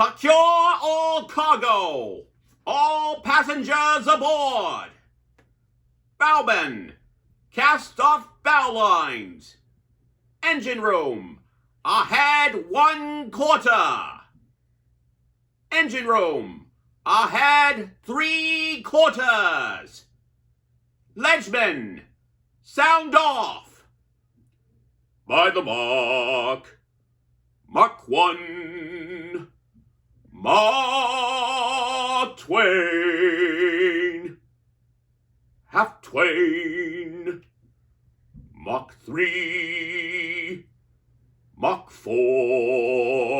Secure all cargo. All passengers aboard. Bowman, cast off bow lines. Engine room, ahead 1/4. Engine room, ahead 3/4. Legsman, sound off. By the mark. Mark 1. Mark Twain. Half Twain. Mark 3. Mark 4.